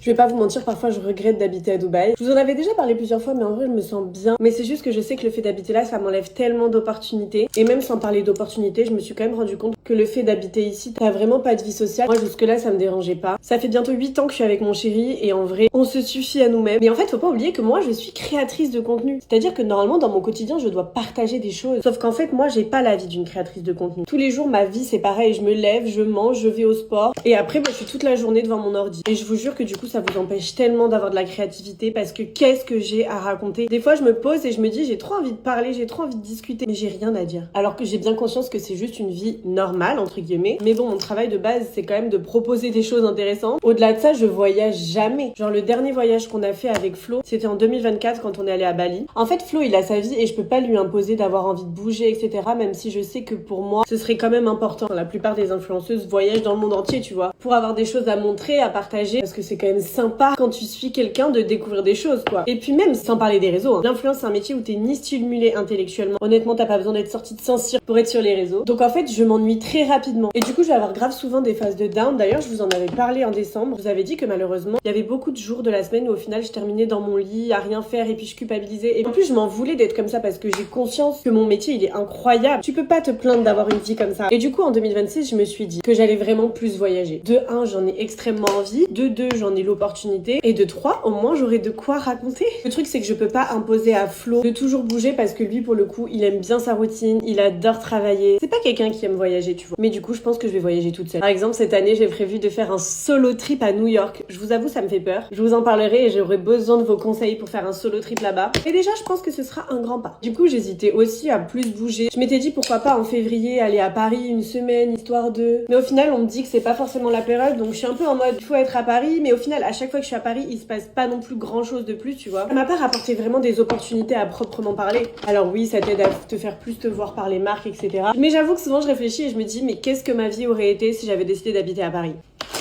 Je vais pas vous mentir, parfois je regrette d'habiter à Dubaï. Je vous en avais déjà parlé plusieurs fois, mais en vrai je me sens bien. Mais c'est juste que je sais que le fait d'habiter là, ça m'enlève tellement d'opportunités. Et même sans parler d'opportunités, je me suis quand même rendu compte que le fait d'habiter ici, t'as vraiment pas de vie sociale. Moi jusque là, ça me dérangeait pas. Ça fait bientôt 8 ans que je suis avec mon chéri et en vrai, on se suffit à nous-mêmes. Mais en fait, faut pas oublier que moi, je suis créatrice de contenu. C'est-à-dire que normalement, dans mon quotidien, je dois partager des choses. Sauf qu'en fait, moi, j'ai pas la vie d'une créatrice de contenu. Tous les jours, ma vie, c'est pareil. Je me lève, je mange, je vais au sport. Et après, je suis toute la journée devant mon ordi. Et je vous jure que du coup, ça vous empêche tellement d'avoir de la créativité parce que qu'est-ce que j'ai à raconter? Des fois, je me pose et je me dis, j'ai trop envie de parler, j'ai trop envie de discuter, mais j'ai rien à dire. Alors que j'ai bien conscience que c'est juste une vie normale, entre guillemets. Mais bon, mon travail de base, c'est quand même de proposer des choses intéressantes. Au-delà de ça, je voyage jamais. Genre, le dernier voyage qu'on a fait avec Flo, c'était en 2024 quand on est allé à Bali. En fait, Flo, il a sa vie et je peux pas lui imposer d'avoir envie de bouger, etc. Même si je sais que pour moi, ce serait quand même important. La plupart des influenceuses voyagent dans le monde entier, tu vois, pour avoir des choses à montrer, à partager, parce que c'est quand même sympa quand tu suis quelqu'un de découvrir des choses, quoi. Et puis même, sans parler des réseaux, hein. L'influence, c'est un métier où t'es ni stimulé intellectuellement. Honnêtement, t'as pas besoin d'être sorti de Saint-Cyr pour être sur les réseaux. Donc en fait, je m'ennuie très rapidement. Et du coup, je vais avoir grave souvent des phases de down. D'ailleurs, je vous en avais parlé en décembre. Je vous avais dit que malheureusement, il y avait beaucoup de jours de la semaine où au final, je terminais dans mon lit, à rien faire, et puis je culpabilisais. Et en plus, je m'en voulais d'être comme ça parce que j'ai conscience que mon métier, il est incroyable. Tu peux pas te plaindre d'avoir une vie comme ça. Et du coup, en 2026, je me suis dit que j'allais vraiment plus voyager. De 1, j'en ai extrêmement envie. De 2, j'en ai l'opportunité. Et de 3, au moins, j'aurai de quoi raconter. Le truc, c'est que je peux pas imposer à Flo de toujours bouger parce que lui, pour le coup, il aime bien sa routine, il adore travailler. C'est pas quelqu'un qui aime voyager, tu vois. Mais du coup, je pense que je vais voyager toute seule. Par exemple, cette année, j'ai prévu de faire un solo trip à New York. Je vous avoue, ça me fait peur. Je vous en parlerai et j'aurai besoin de vos conseils pour faire un solo trip là-bas. Et déjà, je pense que ce sera un grand pas. Du coup, j'hésitais aussi à plus bouger. Je m'étais dit pourquoi pas en février aller à Paris une semaine, histoire de... Mais au final, on me dit que c'est pas forcément la période, donc je suis un peu en mode, il faut être à Paris, mais au final, à chaque fois que je suis à Paris, il se passe pas non plus grand chose de plus, tu vois. Ça m'a pas rapporté vraiment des opportunités à proprement parler. Alors oui, ça t'aide à te faire plus te voir par les marques, etc. Mais j'avoue que souvent je réfléchis et je me dis, mais qu'est-ce que ma vie aurait été si j'avais décidé d'habiter à Paris?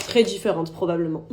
Très différente, probablement.